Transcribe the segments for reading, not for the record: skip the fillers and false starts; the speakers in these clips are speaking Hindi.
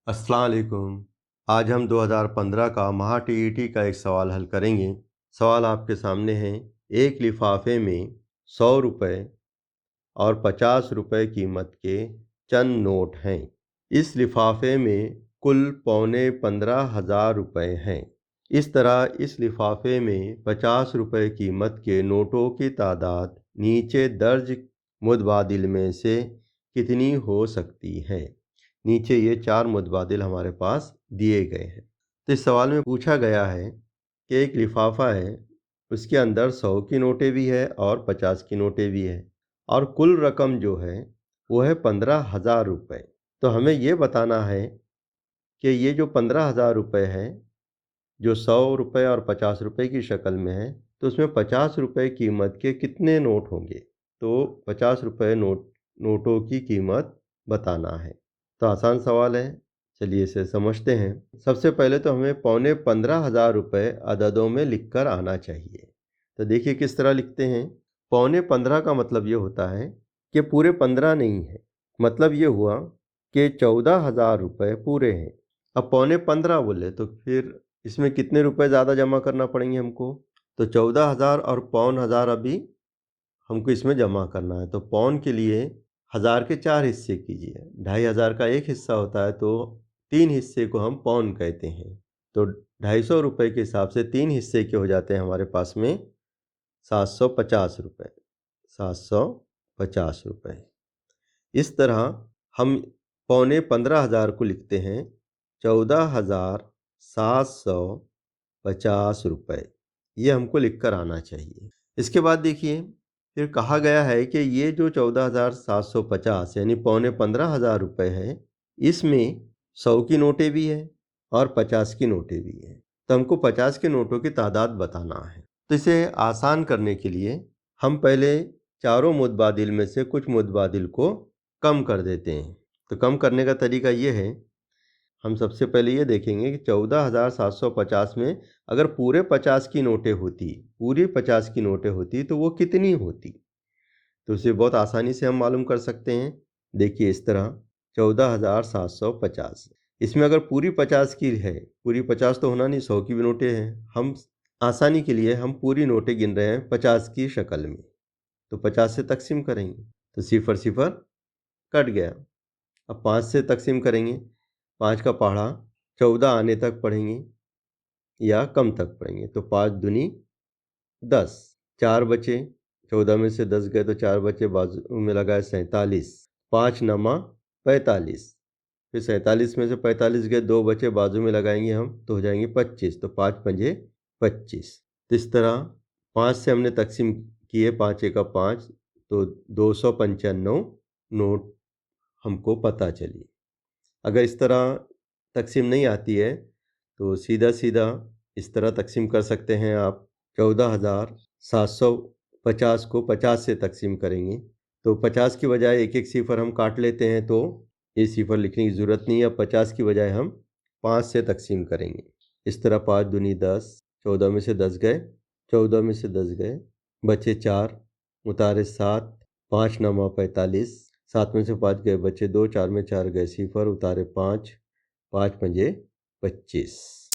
अस्सलाम वालेकुम। आज हम 2015 का महा टीईटी का एक सवाल हल करेंगे। सवाल आपके सामने है। एक लिफाफे में 100 रुपये और 50 रुपये कीमत के चंद नोट हैं। इस लिफाफे में कुल पौने 15,000 रुपये हैं। इस तरह इस लिफाफे में 50 रुपये कीमत के नोटों की तादाद नीचे दर्ज मुतबादिल में से कितनी हो सकती है। नीचे ये 4 मुतबादिल हमारे पास दिए गए हैं। तो इस सवाल में पूछा गया है कि एक लिफाफा है, उसके अंदर 100 की नोटें भी है और 50 की नोटें भी है और कुल रकम जो है वो है 15,000 रुपये। तो हमें ये बताना है कि ये जो 15,000 रुपये है, जो 100 रुपये और 50 रुपये की शक्ल में है, तो उसमें 50 रुपये कीमत के कितने नोट होंगे। तो 50 रुपये नोटों की कीमत बताना है। तो आसान सवाल है, चलिए इसे समझते हैं। सबसे पहले तो हमें पौने 15,000 रुपये अददों में लिखकर आना चाहिए। तो देखिए किस तरह लिखते हैं। पौने 15 का मतलब ये होता है कि पूरे 15 नहीं है। मतलब ये हुआ कि 14,000 रुपये पूरे हैं। अब पौने 15 बोले तो फिर इसमें कितने रुपए ज़्यादा जमा करना पड़ेंगे हमको। तो 14,000 और पौन हज़ार अभी हमको इसमें जमा करना है। तो पौन के लिए 1000 के 4 हिस्से कीजिए। 2,500 का एक हिस्सा होता है, तो 3 हिस्से को हम पौन कहते हैं। तो 250 रुपये के हिसाब से 3 हिस्से के हो जाते हैं हमारे पास में 750 रुपये। 750 रुपये। इस तरह हम पौने 15,000 को लिखते हैं 14,750 रुपये। ये हमको लिखकर आना चाहिए। इसके बाद देखिए फिर कहा गया है कि ये जो 14,750 यानी पौने 15,000 रुपये है, इसमें 100 की नोटें भी है और 50 की नोटें भी हैं। तो हमको 50 के नोटों की तादाद बताना है। तो इसे आसान करने के लिए हम पहले चारों मुतबादिल में से कुछ मुतबादिल को कम कर देते हैं। तो कम करने का तरीका ये है, हम सबसे पहले ये देखेंगे कि 14,750 में अगर पूरे 50 की नोटें होती, पूरी 50 की नोटें होती तो वो कितनी होती। तो उसे बहुत आसानी से हम मालूम कर सकते हैं। देखिए इस तरह 14,750, इसमें अगर पूरी 50 की है, पूरी 50 तो होना नहीं, 100 की भी नोटें हैं। हम आसानी के लिए हम पूरी नोटें गिन रहे हैं 50 की शक्ल में। तो 50 से तकसीम करेंगे तो सिफर सिफर कट गया। अब 5 से तकसीम करेंगे, 5 का पहाड़ा 14 आने तक पढ़ेंगे या कम तक पढ़ेंगे। तो 5 दूनी 10, 4 बचे, 14 में से 10 गए तो 4 बचे, बाजू में लगाए 47, 5 नमा 45, फिर 47 में से 45 गए, 2 बचे, बाजू में लगाएंगे हम तो हो जाएंगे 25। तो 5 पंजे 25। तो इस तरह 5 से हमने तकसीम किए, 5 एका 5, तो 295 नोट हमको पता चली। अगर इस तरह तकसीम नहीं आती है तो सीधा सीधा इस तरह तकसीम कर सकते हैं आप। 14,750 को 50 से तकसीम करेंगे तो 50 की बजाय एक एक सिफर हम काट लेते हैं, तो ये सिफर लिखने की ज़रूरत नहीं है। 50 की बजाय हम 5 से तकसीम करेंगे। इस तरह 5 दूनी 10, 14 में से 10 गए, 14 में से 10 गए, बचे 4, उतारे 7, 5 नमा 45, 7 में से 5 गए, बचे 2, 4 में 4 गए सिफर, उतारे 5, 5 पंजे 25।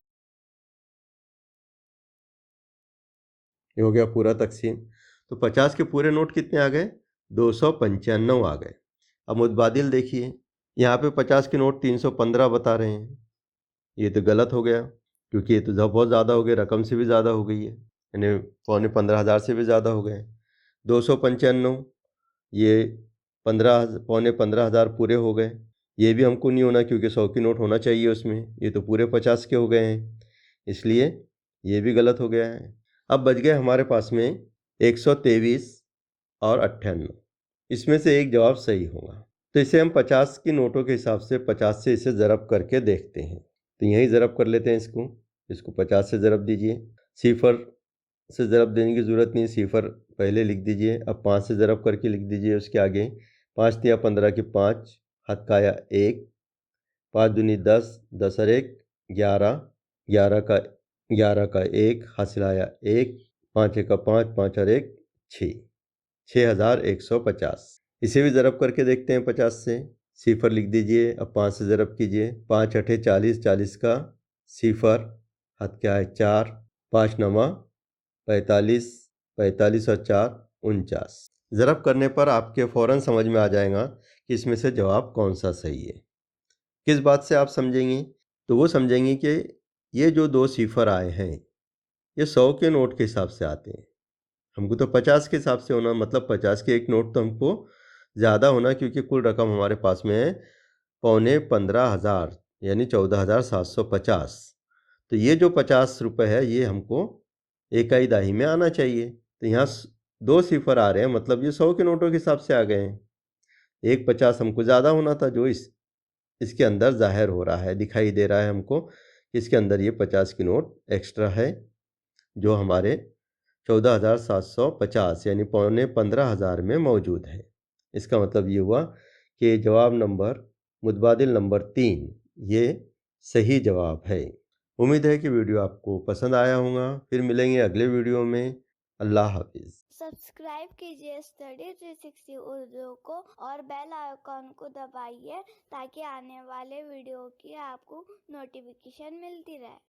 ये हो गया पूरा तकसीम। तो 50 के पूरे नोट कितने आ गए? 295 आ गए। अब मुतबादिल देखिए, यहाँ पे 50 के नोट 315 बता रहे हैं। ये तो गलत हो गया, क्योंकि ये तो बहुत ज़्यादा हो गया, रकम से भी ज़्यादा हो गई है, यानी पौने 15,000 से भी ज़्यादा हो गए। 295 ये 15 पौने 15,000 पूरे हो गए। ये भी हमको नहीं होना, क्योंकि 100 की नोट होना चाहिए उसमें। ये तो पूरे 50 के हो गए हैं, इसलिए ये भी गलत हो गया है। अब बच गए हमारे पास में 123 और 98। इसमें से एक जवाब सही होगा। तो इसे हम 50 की नोटों के हिसाब से 50 से इसे ज़रब करके देखते हैं। तो यहीं ज़रब कर लेते हैं इसको 50 से ज़रब दीजिए। सिफर से ज़रब देने की ज़रूरत नहीं, सिफर पहले लिख दीजिए। अब 5 से ज़रब करके लिख दीजिए उसके आगे। 5 तिया 15 के 5, हाथ का आया 1, 5 दूनी 10, 10 और 1 11, 11 का 1 हासिल आया 1, 5 एक का 5, 5 और 1 6, 6,150। इसे भी ज़रब करके देखते हैं 50 से। सिफर लिख दीजिए। अब 5 से ज़रब कीजिए। 5 अठे 40, 40 का सिफर, हाथ क्या है 4, 5 नमा 45, 45 और 4 49। ज़रब करने पर आपके फ़ौरन समझ में आ जाएगा कि इसमें से जवाब कौन सा सही है। किस बात से आप समझेंगे? तो वो समझेंगे कि ये जो 2 सिफर आए हैं, ये 100 के नोट के हिसाब से आते हैं। हमको तो 50 के हिसाब से होना, मतलब 50 के एक नोट तो हमको ज़्यादा होना, क्योंकि कुल रकम हमारे पास में है 15,500 यानी 14,750। तो ये जो 50 रुपये है ये हमको इकाई दाही में आना चाहिए। तो यहाँ 2 सिफर आ रहे हैं, मतलब ये 100 के नोटों के हिसाब से आ गए हैं। एक 50 हमको ज़्यादा होना था, जो इसके अंदर ज़ाहिर हो रहा है, दिखाई दे रहा है हमको कि इसके अंदर ये 50 की नोट एक्स्ट्रा है, जो हमारे 14,750 यानी 15,500 में मौजूद है। इसका मतलब ये हुआ कि जवाब नंबर मुतबादिल नंबर 3 ये सही जवाब है। उम्मीद है कि वीडियो आपको पसंद आया होगा। फिर मिलेंगे अगले वीडियो में। अल्लाह हाफिज़। सब्सक्राइब कीजिए स्टडी 360 उर्दू को और बेल आइकॉन को दबाइए ताकि आने वाले वीडियो की आपको नोटिफिकेशन मिलती रहे।